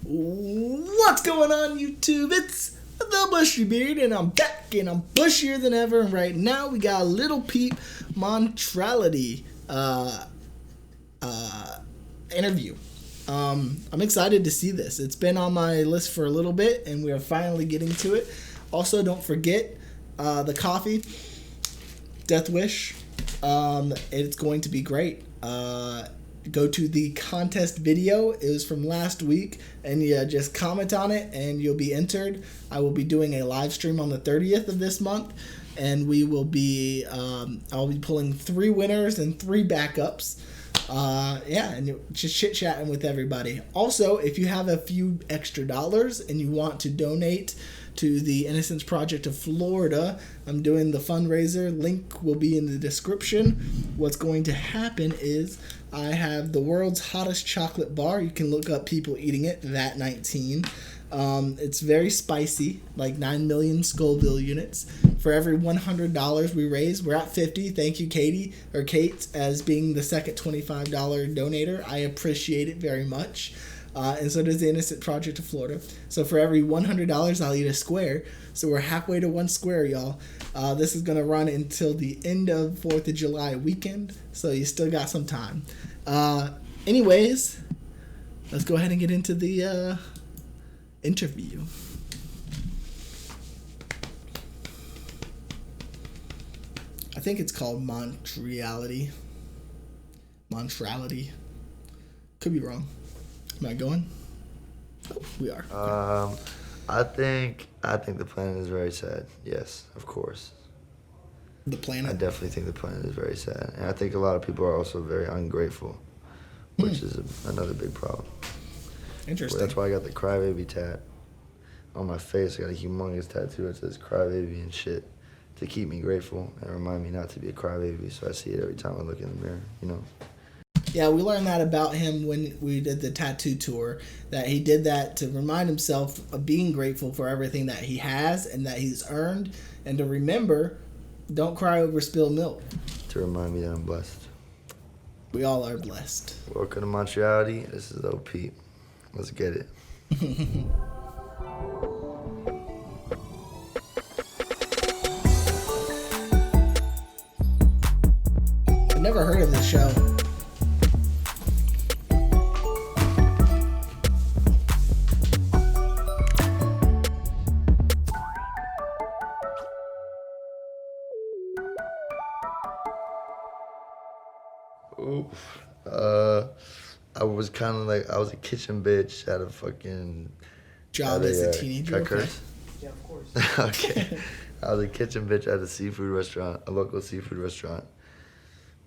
What's going on, YouTube? It's the Bushy Beard, and I'm back, and I'm bushier than ever. And right now, we got a little Peep Montreality interview. I'm excited to see this. It's been on my list for a little bit, and we are finally getting to it. Also, don't forget the coffee, Death Wish. It's going to be great. Go to the contest video. It was from last week, and just comment on it and you'll be entered. I will be doing a live stream on the 30th of this month, and we will be I'll be pulling 3 winners and 3 backups. And just chit chatting with everybody. Also, if you have a few extra dollars and you want to donate to the Innocence Project of Florida, I'm doing the fundraiser. Link will be in the description. What's going to happen is I have the world's hottest chocolate bar. You can look up people eating it, that 19. It's very spicy, like 9 million Scoville units. For every $100 we raise, we're at 50. Thank you, Kate, as being the second $25 donator. I appreciate it very much. And so does the Innocent Project of Florida. So for every $100, I'll eat a square. So we're halfway to 1 square, y'all. This is going to run until the end of 4th of July weekend. So you still got some time. Anyways, let's go ahead and get into the interview. I think it's called Montreality. Could be wrong. Am I going? Oh, we are. I think the planet is very sad. Yes, of course. The planet? I definitely think the planet is very sad. And I think a lot of people are also very ungrateful, which is another big problem. Interesting. That's why I got the crybaby tat on my face. I got a humongous tattoo that says crybaby and shit to keep me grateful and remind me not to be a crybaby, so I see it every time I look in the mirror, you know? Yeah, we learned that about him when we did the tattoo tour, that he did that to remind himself of being grateful for everything that he has and that he's earned, and to remember, don't cry over spilled milk. To remind me that I'm blessed. We all are blessed. Welcome to Montreality. This is old Peep. Let's get it. I've never heard of this show. Oof. I was kind of like, I was a kitchen bitch at a fucking... Job as a teenager? Okay. Yeah, of course. Okay. I was a kitchen bitch at a seafood restaurant, a local seafood restaurant,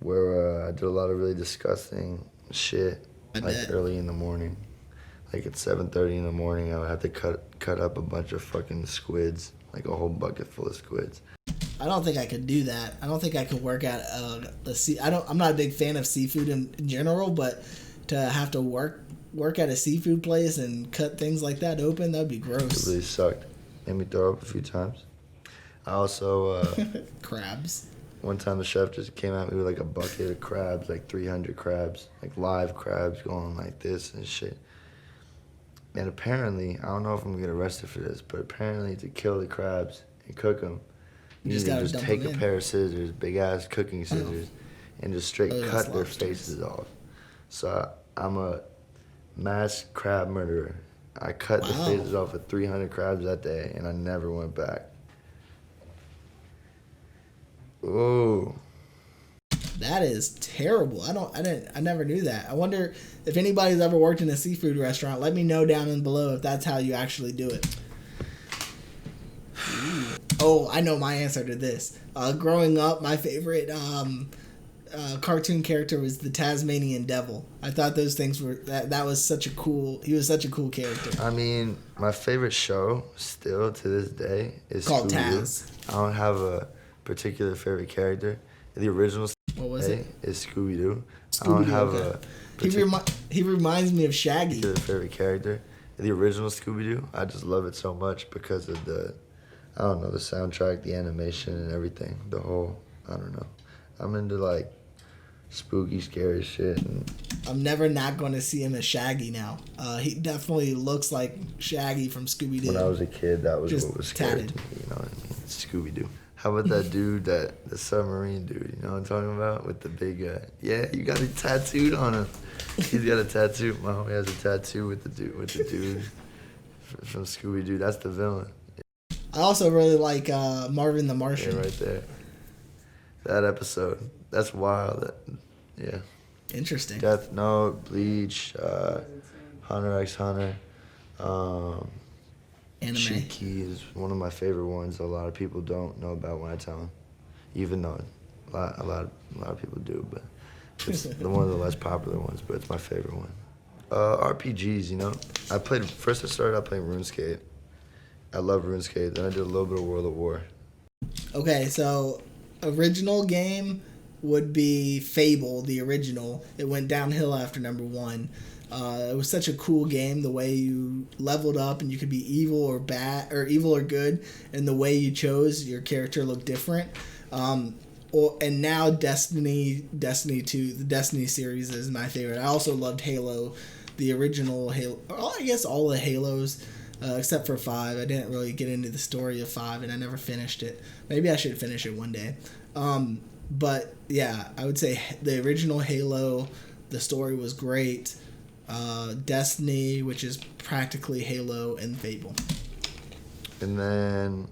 where I did a lot of really disgusting shit, early in the morning. Like at 7:30 in the morning, I would have to cut up a bunch of fucking squids, like a whole bucket full of squids. I don't think I could do that. I don't think I could work at I'm not a big fan of seafood in general, but to have to work at a seafood place and cut things like that open, that'd be gross. It really sucked. Made me throw up a few times. I also crabs. One time the chef just came at me with like a bucket of crabs, like 300 crabs, like live crabs going like this and shit. And apparently, I don't know if I'm gonna get arrested for this, but apparently to kill the crabs and cook them, you need to just take a pair of scissors, big ass cooking scissors, and just straight cut their faces off. So I'm a mass crab murderer. I cut the faces off of 300 crabs that day, and I never went back. Ooh. That is terrible. I never knew that. I wonder if anybody's ever worked in a seafood restaurant. Let me know down in below if that's how you actually do it. Oh, I know my answer to this. Growing up, my favorite cartoon character was the Tasmanian Devil. I thought those things were that was such a cool. He was such a cool character. I mean, my favorite show still to this day is called Scooby-Doo. Taz. I don't have a particular favorite character. The original what was it? Is Scooby-Doo. I Scooby-Doo, don't have a. He reminds me of Shaggy. The favorite character. The original Scooby-Doo. I just love it so much because of the soundtrack, the animation, and everything. The whole, I don't know. I'm into like spooky, scary shit. And I'm never not going to see him as Shaggy now. He definitely looks like Shaggy from Scooby Doo. when I was a kid, that was Just what was scary tatted. to me. You know what I mean? Scooby Doo. How about that dude, the submarine dude? You know what I'm talking about? With the big, yeah, you got it tattooed on him. He's got a tattoo. My homie has a tattoo with the dude from Scooby Doo. That's the villain. I also really like Marvin the Martian. Yeah, right there. That episode. That's wild. Yeah. Interesting. Death Note, Bleach, Hunter x Hunter. Anime. Shiki is one of my favorite ones. A lot of people don't know about when I tell them, even though a lot of people do. But it's one of the less popular ones. But it's my favorite one. RPGs, you know. First I started out playing RuneScape. I love RuneScape. Then I did a little bit of World of War. Okay, so original game would be Fable, the original. It went downhill after number 1. It was such a cool game, the way you leveled up and you could be evil or bad, or evil or good, and the way you chose your character looked different. And now Destiny 2, the Destiny series is my favorite. I also loved Halo, the original Halo. I guess all the Halos, except for 5. I didn't really get into the story of 5, and I never finished it. Maybe I should finish it one day. But yeah, I would say the original Halo, the story was great. Destiny, which is practically Halo, and Fable. And then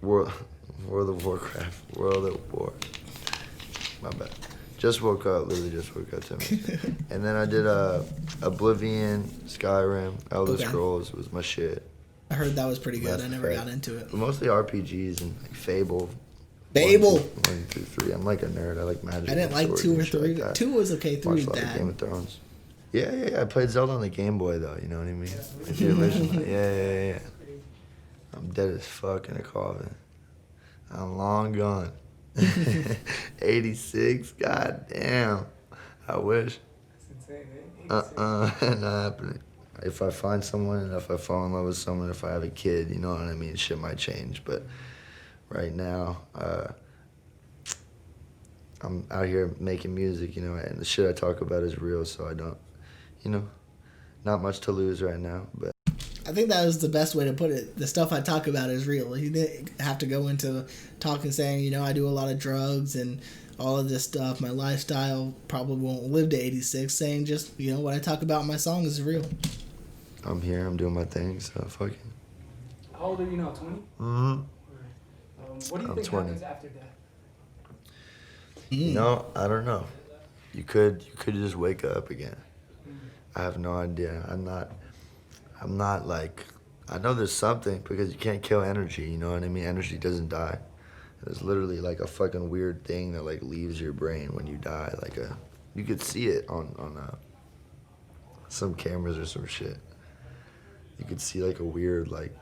World of Warcraft. World of War. My bad. Literally just woke up to me. And then I did Oblivion, Skyrim, Elder Scrolls was my shit. I heard that was pretty good. I never got into it. But mostly RPGs and like Fable. 1, 2, 3. I'm like a nerd. I like magic. I didn't like 2 or 3. Like 2 was okay. 3 was bad. bad. Game of Thrones. Yeah. I played Zelda on the Game Boy though. You know what I mean? Like the original. Yeah. I'm dead as fuck in a coffin. I'm long gone. 86. God damn. I wish. Not happening. If I find someone, and if I fall in love with someone, if I have a kid, you know what I mean? Shit might change. But right now, I'm out here making music, you know, and the shit I talk about is real, so I don't, you know, not much to lose right now. But I think that was the best way to put it. The stuff I talk about is real. You didn't have to go into talking saying, you know, I do a lot of drugs and all of this stuff. My lifestyle probably won't live to 86. Saying just, you know, what I talk about in my song is real. I'm here. I'm doing my thing, so fuck it. How old are you now, 20? Mm-hmm. What do you think 20. happens after death? You know, I don't know. You could just wake up again. I have no idea. I'm not like, I know there's something because you can't kill energy, you know what I mean? Energy doesn't die. It's literally like a fucking weird thing that like leaves your brain when you die. You could see it on some cameras or some shit. You could see like a weird like,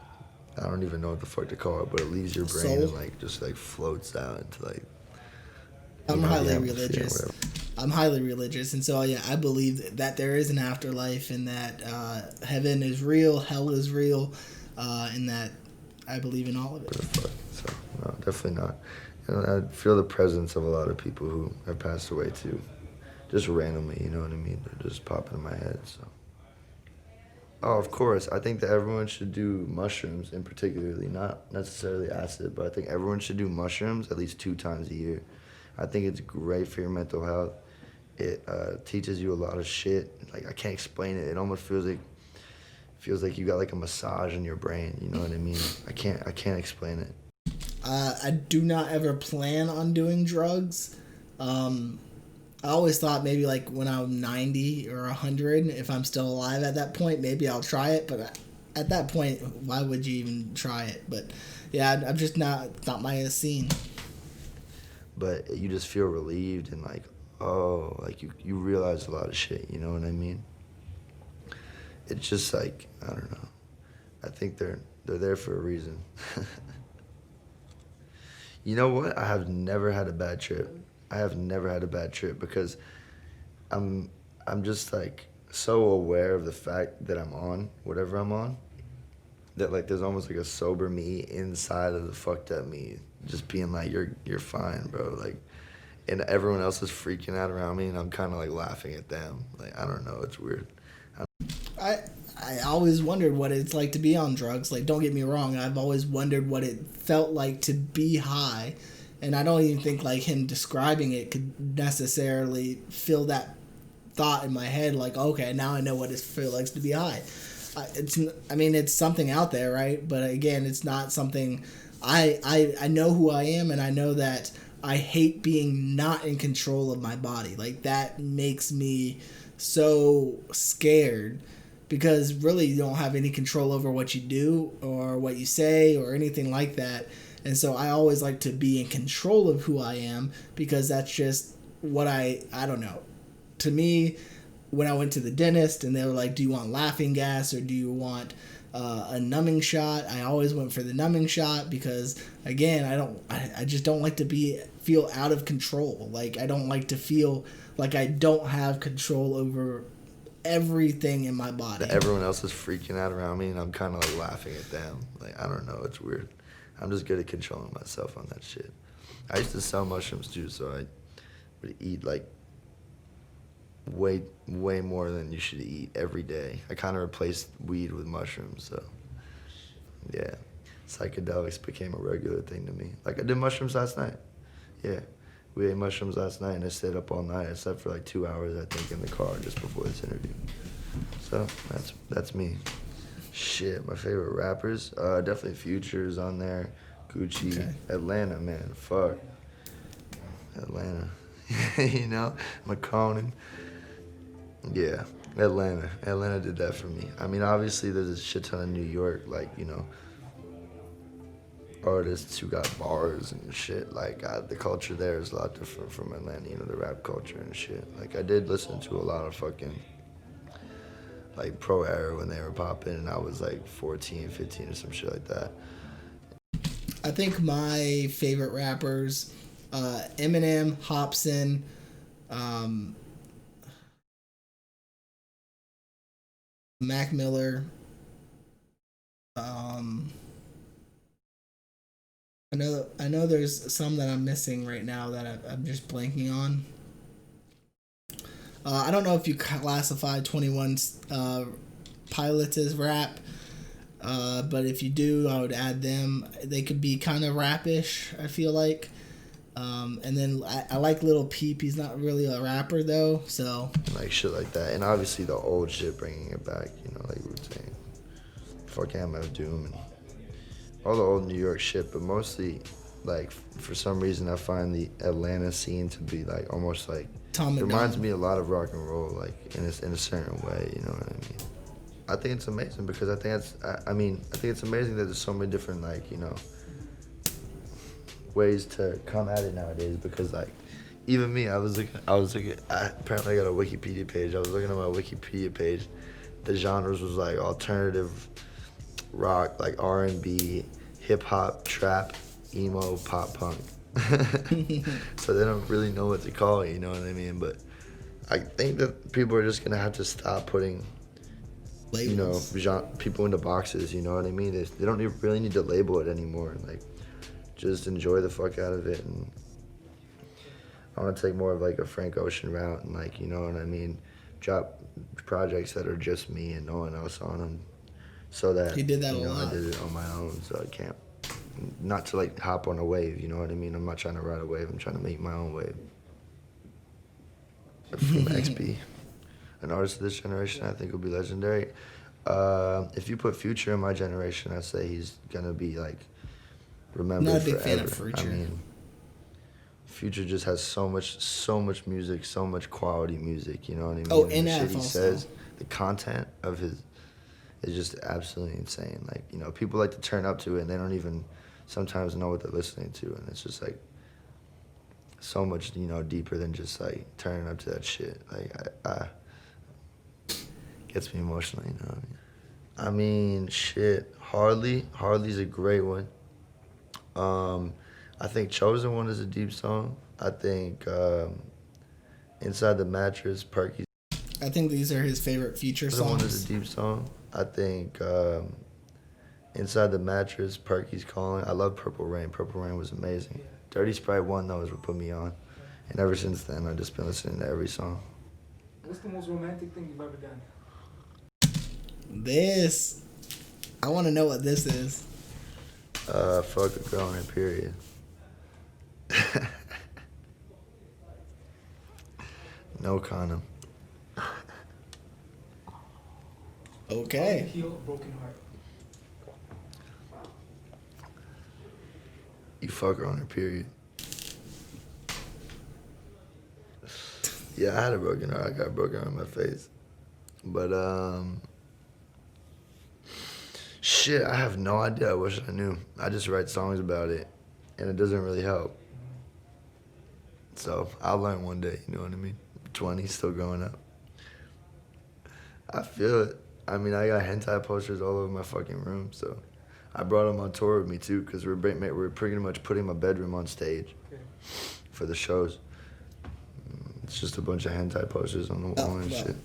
I don't even know what the fuck to call it, but it leaves your brain and like just like floats out into like. I'm highly religious. I'm highly religious, and so yeah, I believe that there is an afterlife, and that heaven is real, hell is real, and that I believe in all of it. So no, definitely not. And I feel the presence of a lot of people who have passed away too, just randomly. You know what I mean? They're just popping in my head. So. Oh, of course. I think that everyone should do mushrooms, in particularly, not necessarily acid, but I think everyone should do mushrooms at least 2 times a year. I think it's great for your mental health. It teaches you a lot of shit. Like, I can't explain it. It almost feels like you got like a massage in your brain. You know what I mean? I can't explain it. I do not ever plan on doing drugs. I always thought maybe like when I'm 90 or 100, if I'm still alive at that point, maybe I'll try it. But at that point, why would you even try it? But yeah, I'm just not my scene. But you just feel relieved and like, oh, like you realize a lot of shit. You know what I mean? It's just like, I don't know. I think they're there for a reason. You know what? I have never had a bad trip. I have never had a bad trip because I'm just like so aware of the fact that I'm on whatever I'm on that like there's almost like a sober me inside of the fucked up me just being like you're fine, bro. Like and everyone else is freaking out around me, and I'm kind of like laughing at them. Like, I don't know, it's weird. I always wondered what it's like to be on drugs. Like, don't get me wrong, I've always wondered what it felt like to be high, and I don't even think like him describing it could necessarily fill that thought in my head. Like, okay, now I know what it feels like to be high. It's something out there, right? But again, it's not something. I know who I am, and I know that I hate being not in control of my body. Like, that makes me so scared, because really you don't have any control over what you do or what you say or anything like that. And so I always like to be in control of who I am, because that's just what I don't know. To me, when I went to the dentist and they were like, do you want laughing gas or do you want a numbing shot? I always went for the numbing shot, because again, I just don't like to feel out of control. Like, I don't like to feel like I don't have control over everything in my body. Everyone else is freaking out around me, and I'm kind of like laughing at them. Like, I don't know, it's weird. I'm just good at controlling myself on that shit. I used to sell mushrooms too, so I would eat like way more than you should eat every day. I kind of replaced weed with mushrooms, so yeah. Psychedelics became a regular thing to me. Like, I did mushrooms last night. Yeah. We ate mushrooms last night, and I stayed up all night. I slept for like 2 hours, I think, in the car just before this interview. So that's me. Shit, my favorite rappers, definitely Future's on there. Gucci, okay. Atlanta, man, fuck. Atlanta, you know, McConan. Yeah, Atlanta. Atlanta did that for me. I mean, obviously, there's a shit ton of New York, like, you know, artists who got bars and shit. Like, the culture there is a lot different from Atlanta, you know, the rap culture and shit. Like, I did listen to a lot of fucking, like, Pro Era when they were popping, and I was like 14, 15 or some shit like that. I think my favorite rappers, Eminem, Hopsin, Mac Miller, I know there's some that I'm missing right now that I'm just blanking on. I don't know if you classify 21 Pilots as rap, but if you do, I would add them. They could be kind of rap-ish, I feel like. And then I like Lil Peep. He's not really a rapper, though, so... Like, shit like that. And obviously the old shit, bringing it back, you know, like Wu-Tang. Fuck MF Doom and all the old New York shit, but mostly, like, for some reason I find the Atlanta scene to be, like, almost like... It reminds me a lot of rock and roll, like, in a certain way, you know what I mean? I think it's amazing because I think it's amazing that there's so many different, like, you know, ways to come at it nowadays, because, like, even me, I was looking, apparently I got a Wikipedia page. I was looking at my Wikipedia page. The genres was, like, alternative rock, like R&B, hip-hop, trap, emo, pop punk. So they don't really know what to call it, you know what I mean? But I think that people are just going to have to stop putting... labels. You know, people into boxes, you know what I mean? They don't really need to label it anymore. Like, just enjoy the fuck out of it. And I want to take more of, like, a Frank Ocean route and, like, you know what I mean? Drop projects that are just me and no one else on them. So that, he did that a lot. I did it on my own, so I can't. Not to, like, hop on a wave, you know what I mean? I'm not trying to ride a wave. I'm trying to make my own wave. From XP. An artist of this generation, I think, will be legendary. If you put Future in my generation, I'd say he's gonna be, like, remembered forever. Not a big fan of Future. I mean, Future just has so much music, so much quality music. You know what I mean? Oh, and the shit he also says, the content of his is just absolutely insane. Like, you know, people like to turn up to it, and they don't even sometimes know what they're listening to, and it's just like so much, you know, deeper than just like turning up to that shit. Like, I gets me emotional, you know what I mean? Shit, Hardly's a great one. I think Chosen One is a deep song. I think Inside the Mattress, Perky's. I think these are his favorite Future songs. Chosen One is a deep song. I think Inside the Mattress, Perky's Calling. I love Purple Rain. Purple Rain was amazing. Dirty Sprite 1, though, is what put me on. And ever since then, I've just been listening to every song. What's the most romantic thing you've ever done? This. I want to know what this is. Fuck a girl in her period. No condom. Okay. Heal a broken heart. You fuck her on her period. Yeah, I had a broken heart. I got a broken heart in my face. But, shit, I have no idea. I wish I knew. I just write songs about it, and it doesn't really help. So, I'll learn one day, you know what I mean? 20, still growing up. I feel it. I mean, I got hentai posters all over my fucking room, so I brought them on tour with me, too, because we're pretty much putting my bedroom on stage for the shows. It's just a bunch of hentai posters on the wall and shit.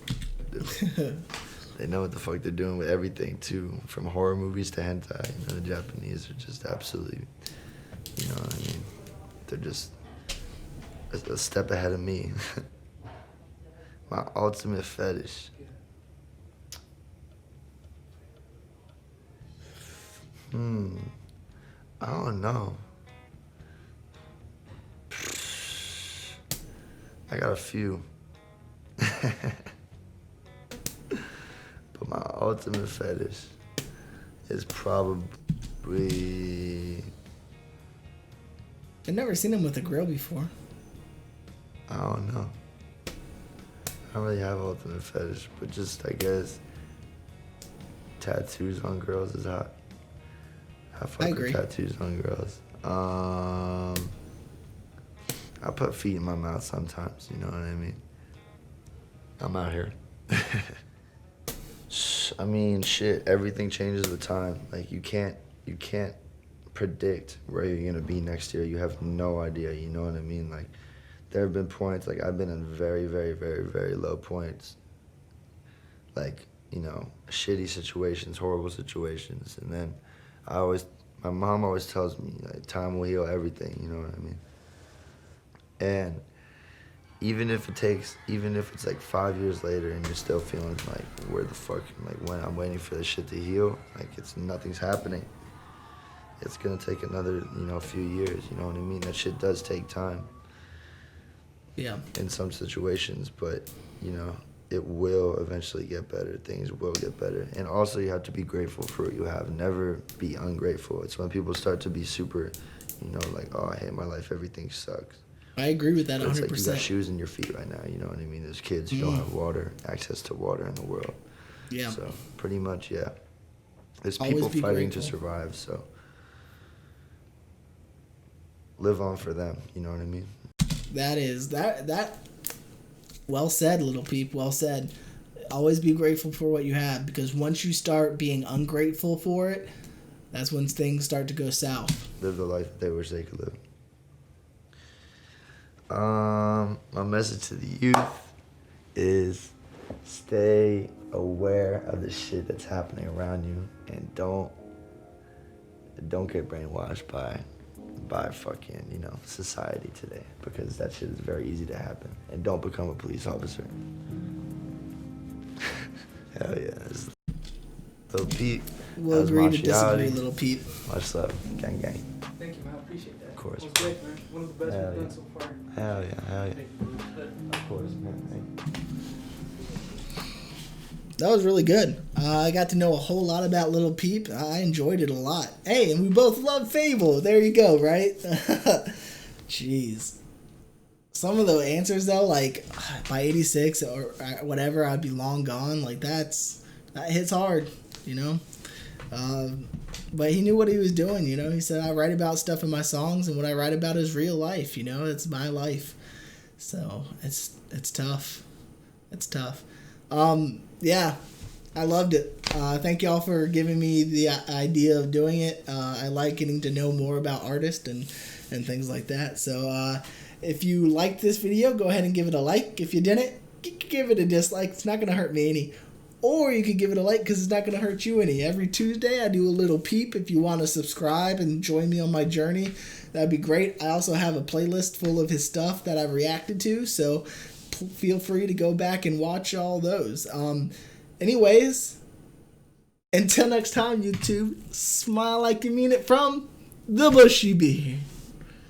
They know what the fuck they're doing with everything, too, from horror movies to hentai. You know, the Japanese are just absolutely, you know what I mean? They're just a step ahead of me. My ultimate fetish. I don't know. I got a few. But my ultimate fetish is probably... I've never seen him with a grill before. I don't know. I don't really have ultimate fetish, but just, I guess, tattoos on girls is hot. I fuck with tattoos on girls. I put feet in my mouth sometimes, you know what I mean? I'm out here. I mean, shit, everything changes with time. Like, you can't predict where you're gonna be next year. You have no idea, you know what I mean? Like, there have been points, like, I've been in very, very, very, very low points. Like, you know, shitty situations, horrible situations. And then my mom always tells me, like, time will heal everything, you know what I mean? And even if it's like 5 years later and you're still feeling like, where the fuck, like, when I'm waiting for this shit to heal, like, nothing's happening. It's gonna take another, you know, few years, you know what I mean? That shit does take time. Yeah. In some situations, but, you know, it will eventually get better. Things will get better. And also, you have to be grateful for what you have. Never be ungrateful. It's when people start to be super, you know, like, oh, I hate my life, everything sucks. I agree with that 100%. It's like you got shoes in your feet right now, you know what I mean? There's kids who don't have access to water in the world. Yeah. So, pretty much, yeah. There's Always people fighting grateful. to survive, so live on for them, you know what I mean? That well said, little Peep, well said. Always be grateful for what you have, because once you start being ungrateful for it, that's when things start to go south. Live the life that they wish they could live. My message to the youth is stay aware of the shit that's happening around you, and don't get brainwashed by fucking, you know, society today, because that shit is very easy to happen. And don't become a police officer. Hell yeah. Little Peep. We'll agree to disagree, little Peep. Much love. Gang, gang. Thank you, man. I appreciate that. Of course. It was great, man. One of the best we've done so far. Hell yeah. Of course, man. That was really good. I got to know a whole lot about Little Peep. I enjoyed it a lot. Hey, and we both love Fable. There you go, right? Jeez. Some of the answers, though, like, by 86 or whatever, I'd be long gone. Like, that hits hard, you know? But he knew what he was doing, you know? He said, I write about stuff in my songs, and what I write about is real life, you know? It's my life. So, it's tough. It's tough. Yeah, I loved it. Thank y'all for giving me the idea of doing it. I like getting to know more about artists and things like that. So if you liked this video, go ahead and give it a like. If you didn't, give it a dislike. It's not going to hurt me any. or you could give it a like because it's not going to hurt you any. Every Tuesday, I do a little peep. If you want to subscribe and join me on my journey, that'd be great. I also have a playlist full of his stuff that I've reacted to, so feel free to go back and watch all those. Anyways, until next time, YouTube, smile like you mean it from the Bushy Beard.